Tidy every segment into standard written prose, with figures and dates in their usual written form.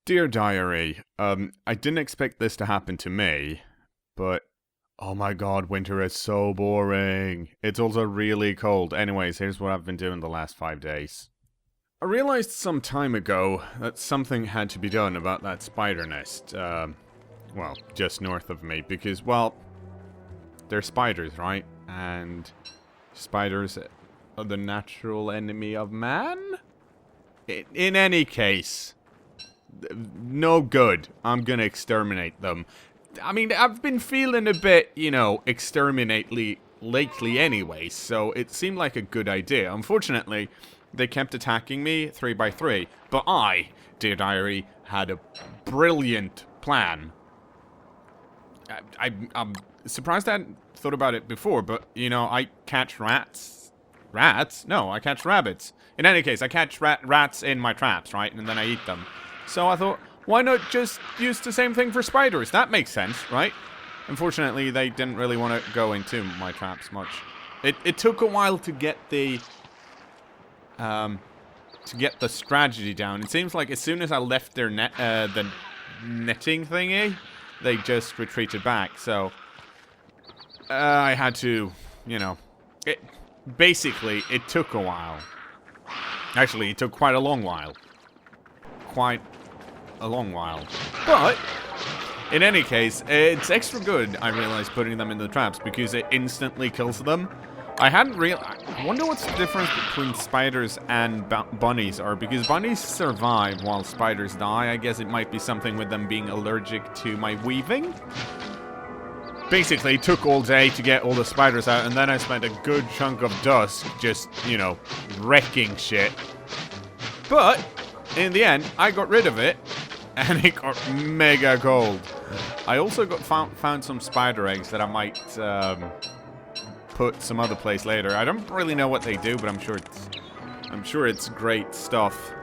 Dear Diary, I didn't expect this to happen to me, but oh my god, winter is so boring. It's also really cold. Anyways, here's what I've been doing the last 5 days. I realized some time ago that something had to be done about that spider nest, well, just north of me, because, well, they're spiders, right? And spiders are the natural enemy of man? In any case, no good. I'm gonna exterminate them. I mean, I've been feeling a bit, exterminate-ly lately anyway, so it seemed like a good idea. Unfortunately, they kept attacking me 3 by 3, but I, dear diary, had a brilliant plan. I'm surprised I hadn't thought about it before, but, I catch rats. Rats? No, I catch rabbits. In any case, I catch rats in my traps, right? And then I eat them. So I thought, why not just use the same thing for spiders? That makes sense, right? Unfortunately, they didn't really want to go into my traps much. It took a while to get the strategy down. It seems like as soon as I left their the netting thingy, they just retreated back. So I had to, basically it took a while. Actually, it took quite a long while. Quite a long while. But in any case, it's extra good, I realized, putting them in the traps because it instantly kills them. I wonder what's the difference between spiders and bunnies are, because bunnies survive while spiders die. I guess it might be something with them being allergic to my weaving. Basically, it took all day to get all the spiders out, and then I spent a good chunk of dusk just, wrecking shit. But in the end, I got rid of it, and it got mega cold. I also found some spider eggs that I might put some other place later. I don't really know what they do, but I'm sure it's great stuff.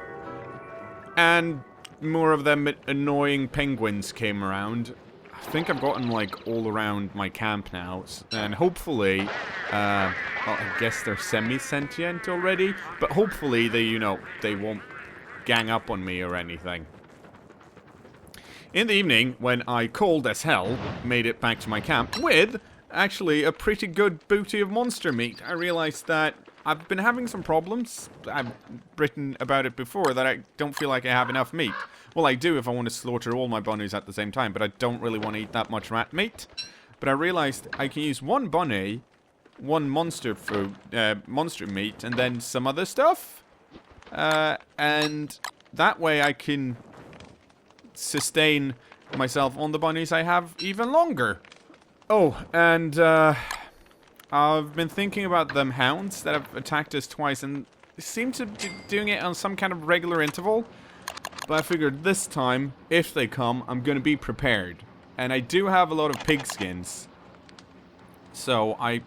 And more of them annoying penguins came around. I think I've gotten like all around my camp now, and hopefully, well, I guess they're semi-sentient already, but hopefully they won't gang up on me or anything. In the evening, when I cold as hell made it back to my camp with actually a pretty good booty of monster meat, I realized that I've been having some problems. I've written about it before, that I don't feel like I have enough meat. Well, I do if I want to slaughter all my bunnies at the same time, but I don't really want to eat that much rat meat. But I realized I can use one bunny, one monster meat, and then some other stuff. And that way I can sustain myself on the bunnies I have even longer. Oh, and I've been thinking about them hounds that have attacked us twice, and they seem to be doing it on some kind of regular interval. But I figured this time, if they come, I'm going to be prepared. And I do have a lot of pig skins. So I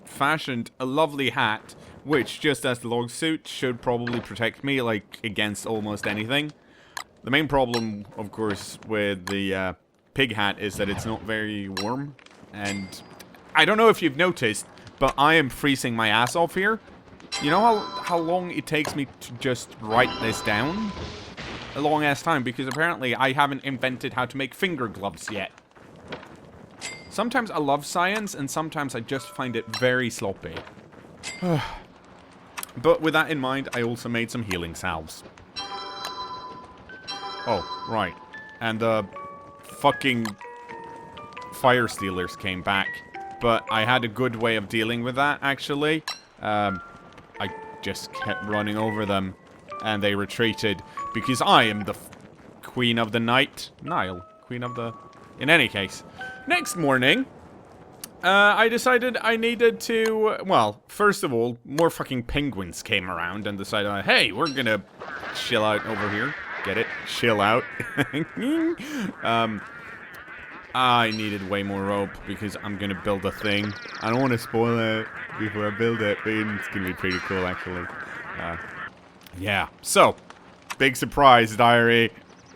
fashioned a lovely hat, which, just as the log suit, should probably protect me, like, against almost anything. The main problem, of course, with the pig hat is that it's not very warm. And I don't know if you've noticed, but I am freezing my ass off here. You know how long it takes me to just write this down? A long ass time, because apparently I haven't invented how to make finger gloves yet. Sometimes I love science, and sometimes I just find it very sloppy. But with that in mind, I also made some healing salves. Oh, right. And the fucking fire stealers came back. But I had a good way of dealing with that, actually. I just kept running over them, and they retreated, because I am the queen of the night. Nile. Queen of the... In any case. Next morning, I decided I needed to... Well, first of all, more fucking penguins came around and decided, hey, we're gonna chill out over here. Get it? Chill out. I needed way more rope because I'm gonna build a thing. I don't want to spoil it before I build it, but it's gonna be pretty cool, actually. Yeah. So, big surprise, diary.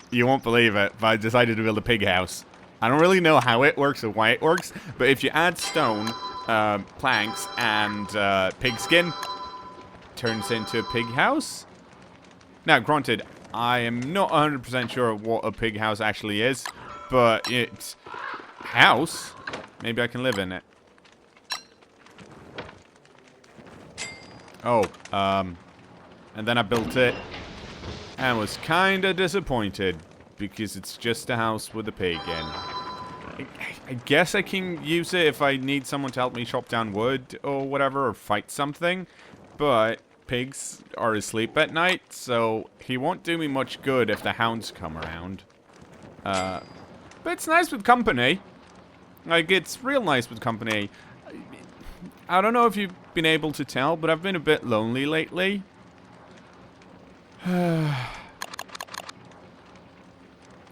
You won't believe it, but I decided to build a pig house. I don't really know how it works or why it works, but if you add stone, planks, and pig skin, turns into a pig house. Now, granted, I am not 100% sure what a pig house actually is, but it's house. Maybe I can live in it. Oh, and then I built it and was kind of disappointed because it's just a house with a pig in. I guess I can use it if I need someone to help me chop down wood or whatever, or fight something, but pigs are asleep at night, so he won't do me much good if the hounds come around. But it's nice with company. Like, it's real nice with company. I don't know if you've been able to tell, but I've been a bit lonely lately. I've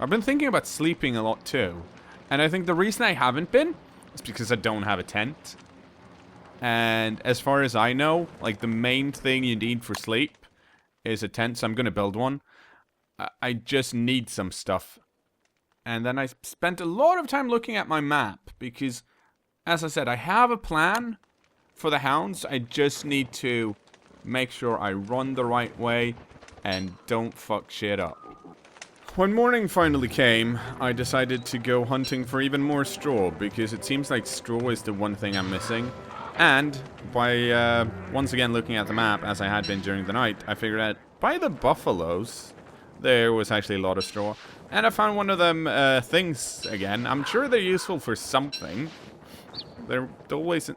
been thinking about sleeping a lot too. And I think the reason I haven't been is because I don't have a tent. And as far as I know, like, the main thing you need for sleep is a tent, so I'm going to build one. I just need some stuff. And then I spent a lot of time looking at my map because, as I said, I have a plan for the hounds. I just need to make sure I run the right way and don't fuck shit up. When morning finally came, I decided to go hunting for even more straw because it seems like straw is the one thing I'm missing. And by once again looking at the map, as I had been during the night, I figured out by the buffaloes there was actually a lot of straw. And I found one of them things again. I'm sure they're useful for something. They're always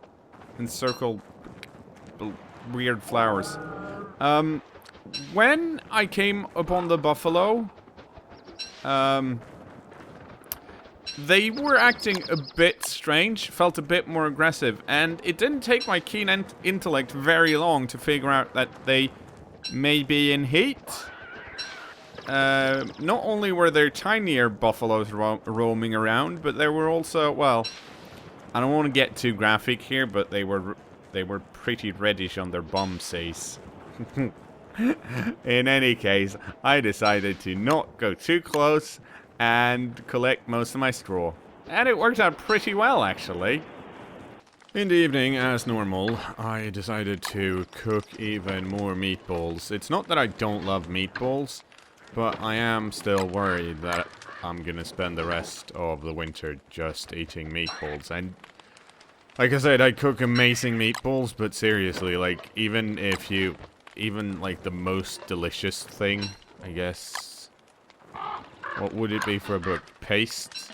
encircled weird flowers. When I came upon the buffalo, they were acting a bit strange, felt a bit more aggressive, and it didn't take my keen intellect very long to figure out that they may be in heat. Not only were there tinier buffaloes roaming around, but there were also, well, I don't want to get too graphic here, but they were pretty reddish on their bum says. In any case, I decided to not go too close and collect most of my straw. And it worked out pretty well, actually. In the evening, as normal, I decided to cook even more meatballs. It's not that I don't love meatballs, but I am still worried that I'm gonna spend the rest of the winter just eating meatballs. And like I said, I cook amazing meatballs, but seriously, like, even like the most delicious thing, I guess, what would it be for a book? Paste?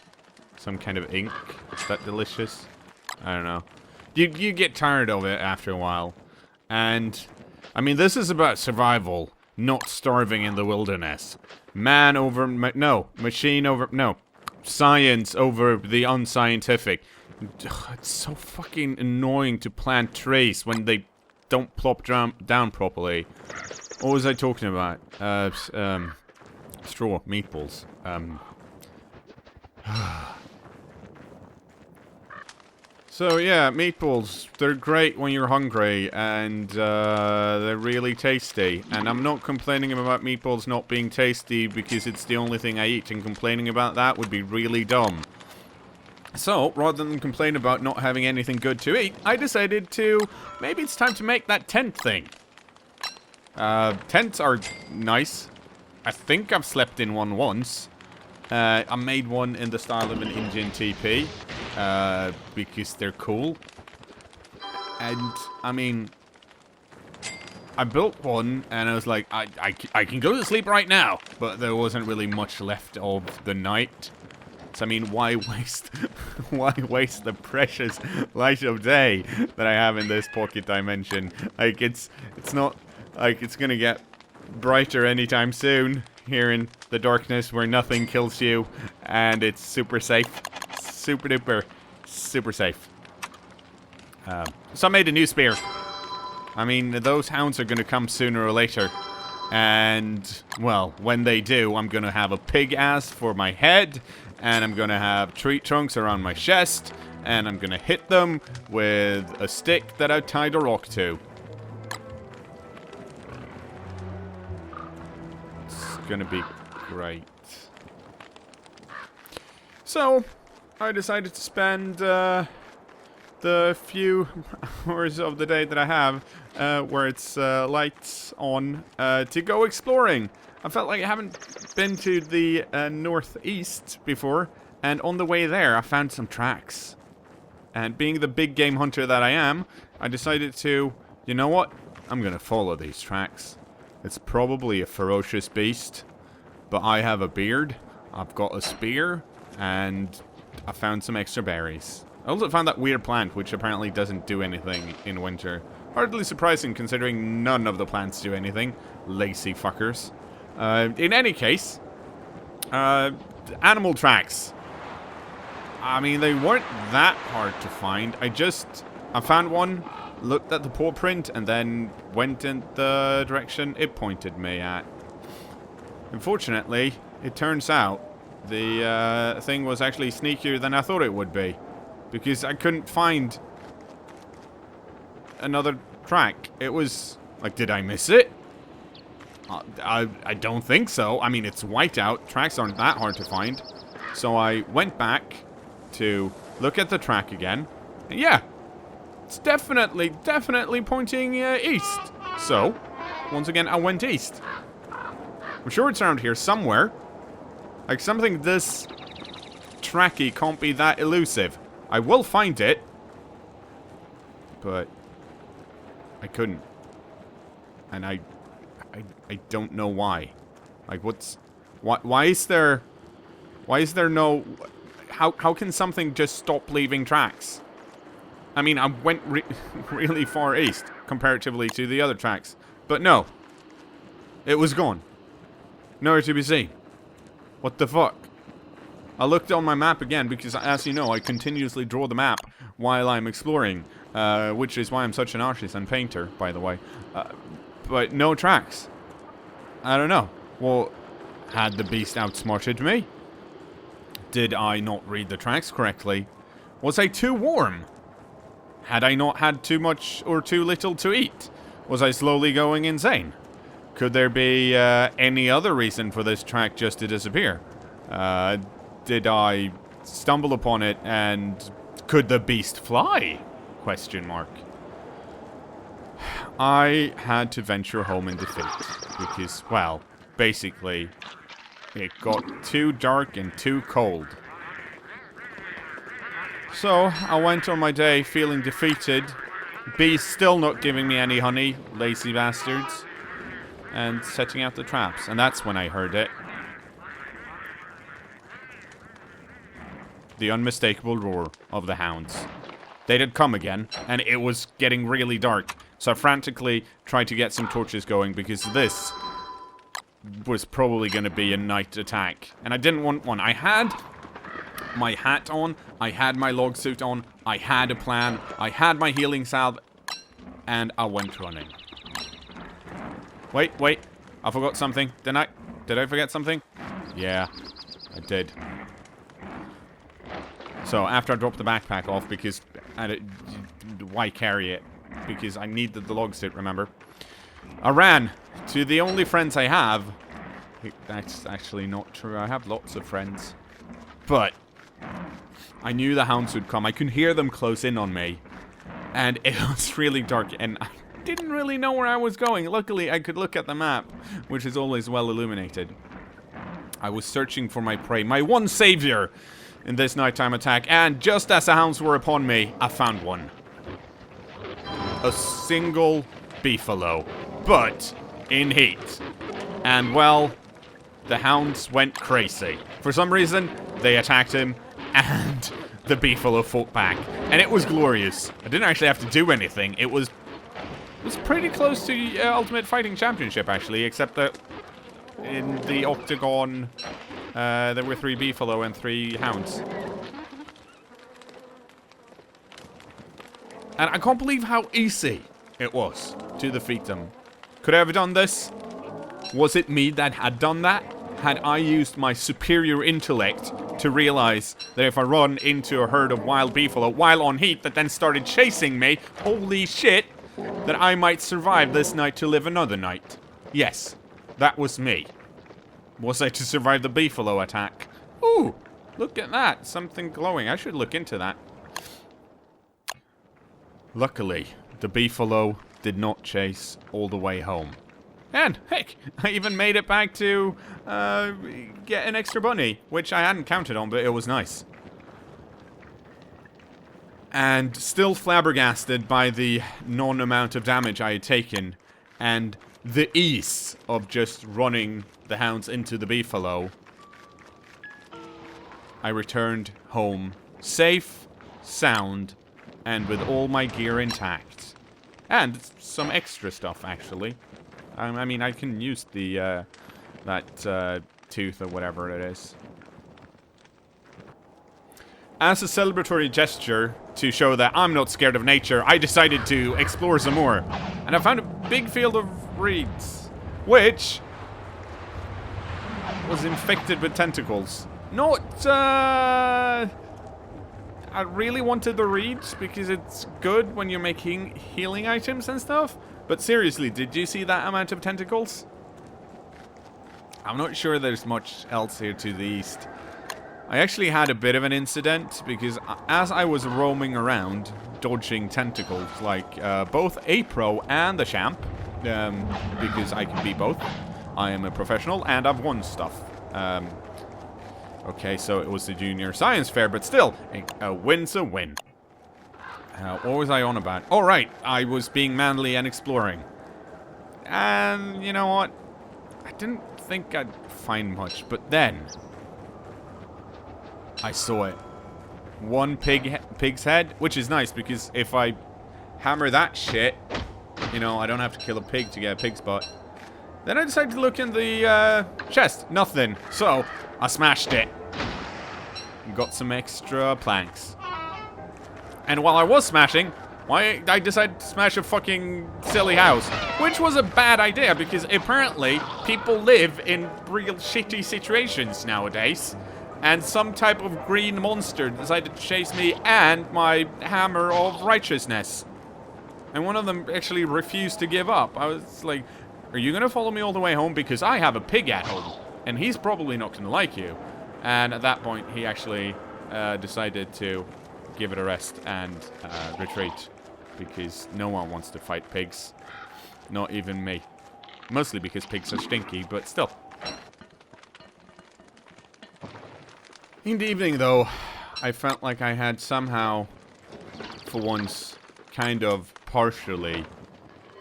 Some kind of ink? Is that delicious? I don't know. You get tired of it after a while. And, I mean, this is about survival, not starving in the wilderness. Man over, machine over, science over the unscientific. It's so fucking annoying to plant trees when they don't plop down properly. What was I talking about? Straw, meatballs. So yeah, meatballs, they're great when you're hungry, and they're really tasty. And I'm not complaining about meatballs not being tasty because it's the only thing I eat, and complaining about that would be really dumb. So, rather than complain about not having anything good to eat, I decided to, maybe it's time to make that tent thing. Tents are nice. I think I've slept in one once. I made one in the style of an Indian teepee, because they're cool. And, I mean, I built one, and I was like, I can go to sleep right now. But there wasn't really much left of the night. So, I mean, why waste the precious light of day that I have in this pocket dimension? Like, it's not like it's gonna get brighter anytime soon here in the darkness where nothing kills you, and it's super safe. Super duper, super safe. So I made a new spear. I mean, those hounds are gonna come sooner or later. And, well, when they do, I'm gonna have a pig ass for my head, and I'm gonna have tree trunks around my chest, and I'm gonna hit them with a stick that I tied a rock to. It's gonna be great. So, I decided to spend the few hours of the day that I have where it's lights on to go exploring. I felt like I haven't been to the northeast before, and on the way there, I found some tracks. And being the big game hunter that I am, I decided to, you know what? I'm gonna follow these tracks. It's probably a ferocious beast, but I have a beard, I've got a spear, and I found some extra berries. I also found that weird plant, which apparently doesn't do anything in winter. Hardly surprising, considering none of the plants do anything. Lazy fuckers. In any case, animal tracks. I mean, they weren't that hard to find. I found one, looked at the paw print, and then went in the direction it pointed me at. Unfortunately, it turns out the thing was actually sneakier than I thought it would be. Because I couldn't find another track. It was like, did I miss it? I don't think so. I mean, it's whiteout. Tracks aren't that hard to find. So I went back to look at the track again. And yeah, it's definitely pointing east. So, once again, I went east. I'm sure it's around here somewhere. Like, something this tracky can't be that elusive. I will find it, but I couldn't. And I don't know why. Like, why is there no, how can something just stop leaving tracks? I mean, I went really far east comparatively to the other tracks, but no, it was gone. Nowhere to be seen. What the fuck? I looked on my map again because, as you know, I continuously draw the map while I'm exploring, which is why I'm such an artist and painter, by the way. But no tracks. I don't know. Well, had the beast outsmarted me? Did I not read the tracks correctly? Was I too warm? Had I not had too much or too little to eat? Was I slowly going insane? Could there be any other reason for this track just to disappear? Did I stumble upon it and could the beast fly? Question mark. I had to venture home in defeat because, well, basically, it got too dark and too cold. So, I went on my day feeling defeated. Bees still not giving me any honey, lazy bastards. And setting out the traps. And that's when I heard it. The unmistakable roar of the hounds. They did come again, and it was getting really dark. So I frantically tried to get some torches going because this was probably going to be a night attack. And I didn't want one. I had my hat on, I had my log suit on, I had a plan, I had my healing salve, and I went running. Wait, I forgot something. Did I forget something? Yeah, I did. So after I dropped the backpack off, because why carry it? Because I needed the log suit, remember? I ran to the only friends I have. That's actually not true. I have lots of friends. But I knew the hounds would come. I could hear them close in on me. And it was really dark, and I didn't really know where I was going. Luckily, I could look at the map, which is always well illuminated. I was searching for my prey, my one savior in this nighttime attack, and just as the hounds were upon me, I found one. A single beefalo, but in heat. And, well, the hounds went crazy. For some reason, they attacked him, and the beefalo fought back. And it was glorious. I didn't actually have to do anything. It was pretty close to Ultimate Fighting Championship, actually, except that in the octagon, there were 3 beefalo and 3 hounds. And I can't believe how easy it was to defeat them. Could I have done this? Was it me that had done that? Had I used my superior intellect to realize that if I run into a herd of wild beefalo while on heat that then started chasing me, holy shit, that I might survive this night to live another night? Yes, that was me. Was I to survive the beefalo attack? Ooh, look at that. Something glowing. I should look into that. Luckily, the beefalo did not chase all the way home. And, heck, I even made it back to get an extra bunny, which I hadn't counted on, but it was nice. And still flabbergasted by the non-amount of damage I had taken, and the ease of just running the hounds into the beefalo, I returned home safe, sound, and with all my gear intact. And some extra stuff, actually. I mean, I can use the, that, tooth or whatever it is. As a celebratory gesture to show that I'm not scared of nature, I decided to explore some more. And I found a big field of reeds, which was infected with tentacles. Not, I really wanted the reeds because it's good when you're making healing items and stuff. But seriously, did you see that amount of tentacles? I'm not sure there's much else here to the east. I actually had a bit of an incident because as I was roaming around, dodging tentacles, like both a pro and the champ, because I can be both. I am a professional and I've won stuff. Okay, so it was the junior science fair, but still, a win's a win. What was I on about? Oh, right, I was being manly and exploring. And you know what? I didn't think I'd find much, but then I saw it. One pig's head, which is nice because if I hammer that shit, you know, I don't have to kill a pig to get a pig's butt. Then I decided to look in the chest. Nothing. So I smashed it. Got some extra planks. And while I was smashing, I decided to smash a fucking silly house. Which was a bad idea because apparently people live in real shitty situations nowadays. And some type of green monster decided to chase me and my hammer of righteousness. And one of them actually refused to give up. I was like, are you going to follow me all the way home? Because I have a pig at home. And he's probably not going to like you. And at that point, he actually decided to give it a rest and retreat. Because no one wants to fight pigs. Not even me. Mostly because pigs are stinky, but still. In the evening, though, I felt like I had somehow, for once, kind of partially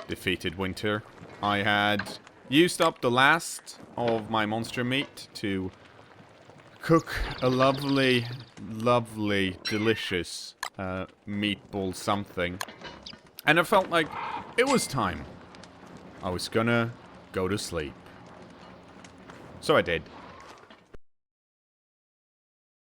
defeated winter. I had used up the last of my monster meat to cook a lovely, lovely, delicious meatball something. And I felt like it was time. I was gonna go to sleep. So I did.